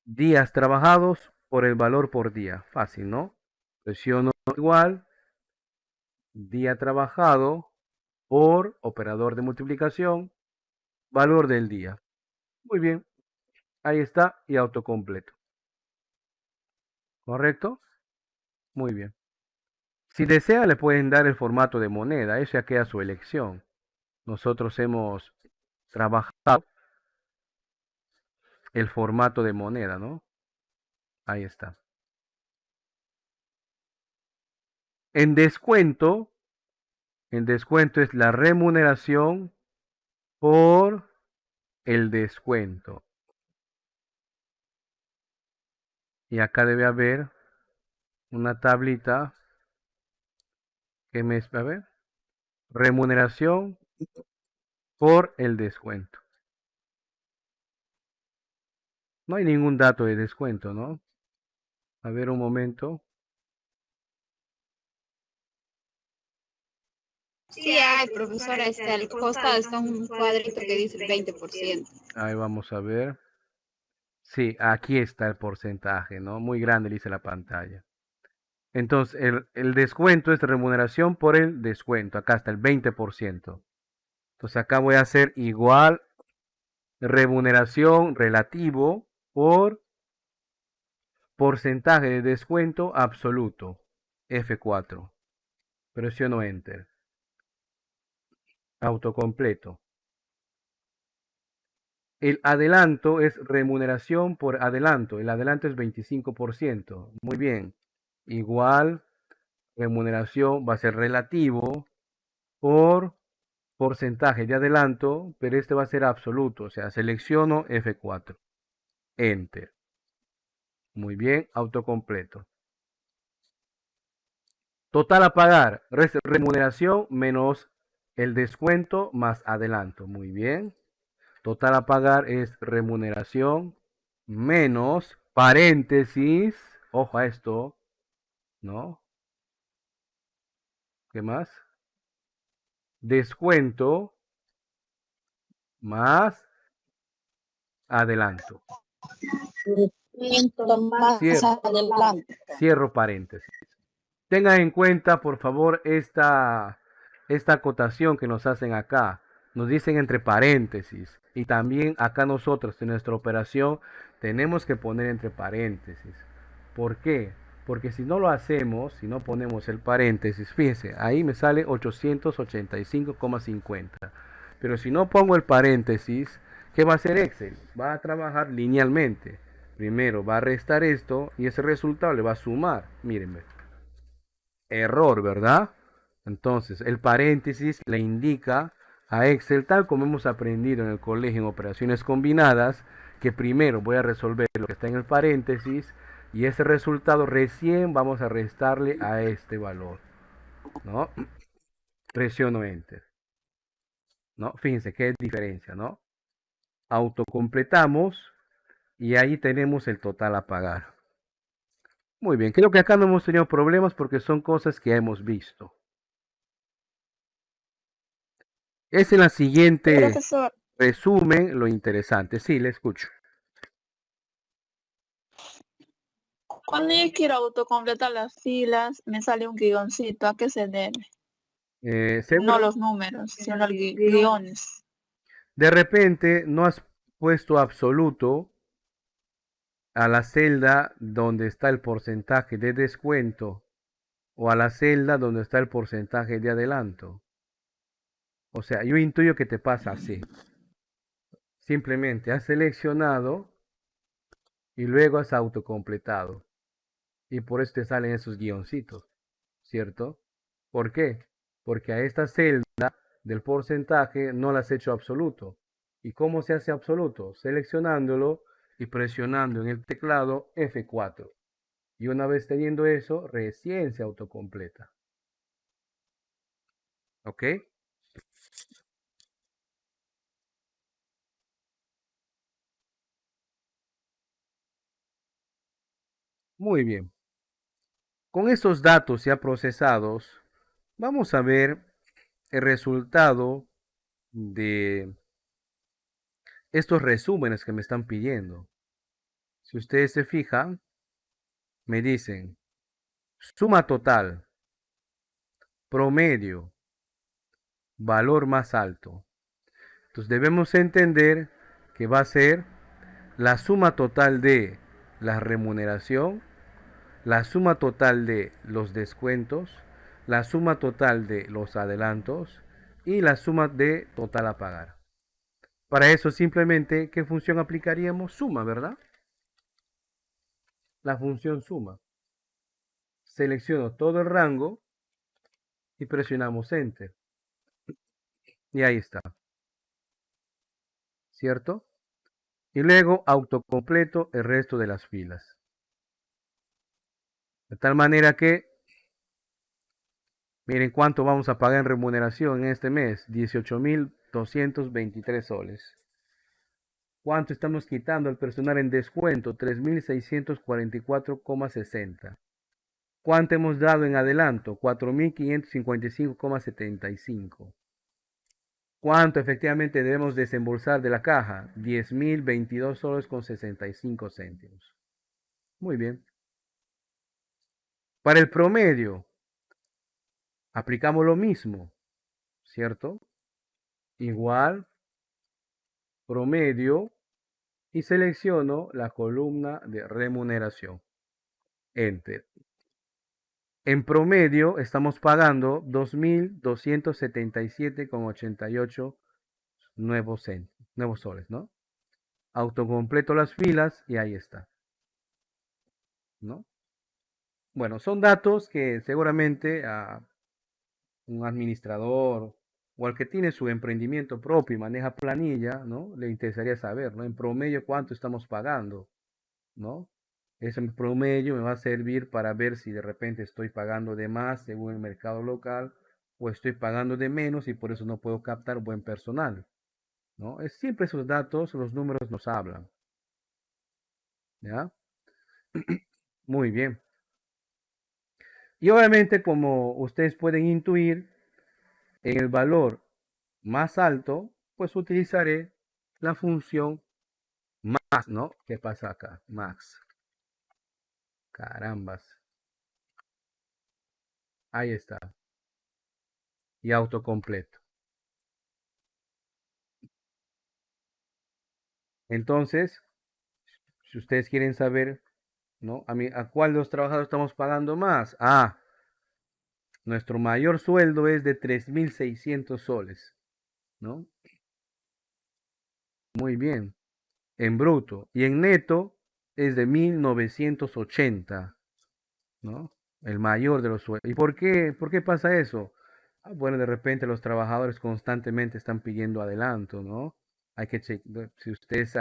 días trabajados por el valor por día. Fácil, ¿no? Presiono igual, día trabajado por operador de multiplicación, valor del día. Muy bien, ahí está y autocompleto. ¿Correcto? Muy bien. Si desea le pueden dar el formato de moneda, eso ya queda a su elección. Nosotros hemos trabajado el formato de moneda, ¿no? Ahí está. En descuento es la remuneración por el descuento. Y acá debe haber una tablita que me... A ver. Remuneración por el descuento. No hay ningún dato de descuento, ¿no? A ver un momento. Sí hay, profesora, al costado está un cuadrito que dice el 20%. Ahí vamos a ver. Sí, aquí está el porcentaje, ¿no? Muy grande dice la pantalla. Entonces, el descuento es remuneración por el descuento. Acá está el 20%. Entonces, acá voy a hacer igual remuneración relativo por porcentaje de descuento absoluto. F4. Presiono Enter. Autocompleto. El adelanto es remuneración por adelanto. El adelanto es 25%. Muy bien. Igual, remuneración va a ser relativo por porcentaje de adelanto, pero este va a ser absoluto. O sea, selecciono F4. Enter. Muy bien, autocompleto. Total a pagar, remuneración menos el descuento más adelanto. Muy bien. Total a pagar es remuneración menos paréntesis. Ojo a esto, ¿no? ¿Qué más? Descuento más adelanto. Más adelante. Cierro paréntesis. Tengan en cuenta, por favor, esta esta acotación que nos hacen acá, nos dicen entre paréntesis. Y también acá nosotros en nuestra operación tenemos que poner entre paréntesis. ¿Por qué? Porque si no lo hacemos, si no ponemos el paréntesis, fíjense, ahí me sale 885,50. Pero si no pongo el paréntesis, ¿qué va a hacer Excel? Va a trabajar linealmente. Primero va a restar esto y ese resultado le va a sumar. Mírenme. Error, ¿verdad? Entonces, el paréntesis le indica a Excel, tal como hemos aprendido en el colegio en operaciones combinadas, que primero voy a resolver lo que está en el paréntesis y ese resultado recién vamos a restarle a este valor, ¿no? Presiono Enter, ¿no? Fíjense qué diferencia, ¿no? Autocompletamos y ahí tenemos el total a pagar. Muy bien, creo que acá no hemos tenido problemas porque son cosas que hemos visto. Es en la siguiente Profesor, resumen lo interesante. Sí, le escucho. cuando yo quiero autocompletar las filas, me sale un guioncito. ¿A qué se debe? No Seguro, los números, sino los guiones. de repente no has puesto absoluto a la celda donde está el porcentaje de descuento o a la celda donde está el porcentaje de adelanto. O sea, yo intuyo que te pasa así. Simplemente has seleccionado y luego has autocompletado. Y por eso te salen esos guioncitos, ¿cierto? ¿Por qué? Porque a esta celda del porcentaje no la has hecho absoluto. ¿Y cómo se hace absoluto? Seleccionándolo y presionando en el teclado F4. Y una vez teniendo eso, recién se autocompleta. ¿Ok? Muy bien. Con estos datos ya procesados, vamos a ver el resultado de estos resúmenes que me están pidiendo. Si ustedes se fijan, me dicen suma total, promedio, valor más alto. Entonces debemos entender que va a ser la suma total de la remuneración, la suma total de los descuentos, la suma total de los adelantos y la suma de total a pagar. Para eso simplemente, ¿qué función aplicaríamos? Suma, ¿verdad? La función suma. Selecciono todo el rango y presionamos Enter. Y ahí está. ¿Cierto? Y luego autocompleto el resto de las filas. De tal manera que, miren cuánto vamos a pagar en remuneración en este mes. 18.223 soles. ¿Cuánto estamos quitando al personal en descuento? 3.644,60. ¿Cuánto hemos dado en adelanto? 4.555,75. ¿Cuánto efectivamente debemos desembolsar de la caja? 10.022 soles con 65 céntimos. Muy bien. Para el promedio, aplicamos lo mismo, ¿cierto? Igual, promedio, y selecciono la columna de remuneración. Enter. En promedio estamos pagando 2.277,88 nuevos soles, ¿no? Autocompleto las filas y ahí está, ¿no? Bueno, son datos que seguramente a un administrador o al que tiene su emprendimiento propio y maneja planilla, ¿no? Le interesaría saber, ¿no? En promedio cuánto estamos pagando, ¿no? Ese promedio me va a servir para ver si de repente estoy pagando de más según el mercado local o estoy pagando de menos y por eso no puedo captar buen personal, ¿no? Es siempre esos datos, los números nos hablan, ¿ya? Muy bien. Y obviamente, como ustedes pueden intuir, en el valor más alto, pues utilizaré la función más, ¿no? ¿Qué pasa acá? Max. Carambas. Ahí está. y autocompleto. Entonces, si ustedes quieren saber, ¿no? ¿A cuál de los trabajadores estamos pagando más? Ah, nuestro mayor sueldo es de 3.600 soles, ¿no? Muy bien. En bruto. Y en neto es de 1.980, ¿no? El mayor de los sueldos. ¿Y por qué pasa eso? Ah, bueno, de repente los trabajadores constantemente están pidiendo adelanto, ¿no? Hay que si usted es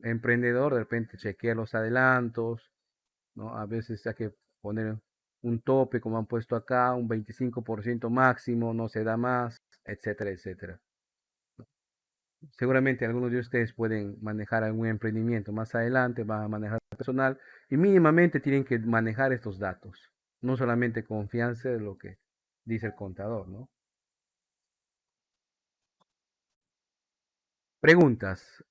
emprendedor, de repente chequea los adelantos, ¿no? A veces hay que poner un tope, como han puesto acá, un 25% máximo, no se da más, etcétera, etcétera. Seguramente algunos de ustedes pueden manejar algún emprendimiento más adelante, van a manejar personal y mínimamente tienen que manejar estos datos, no solamente confianza de lo que dice el contador, ¿no? Preguntas.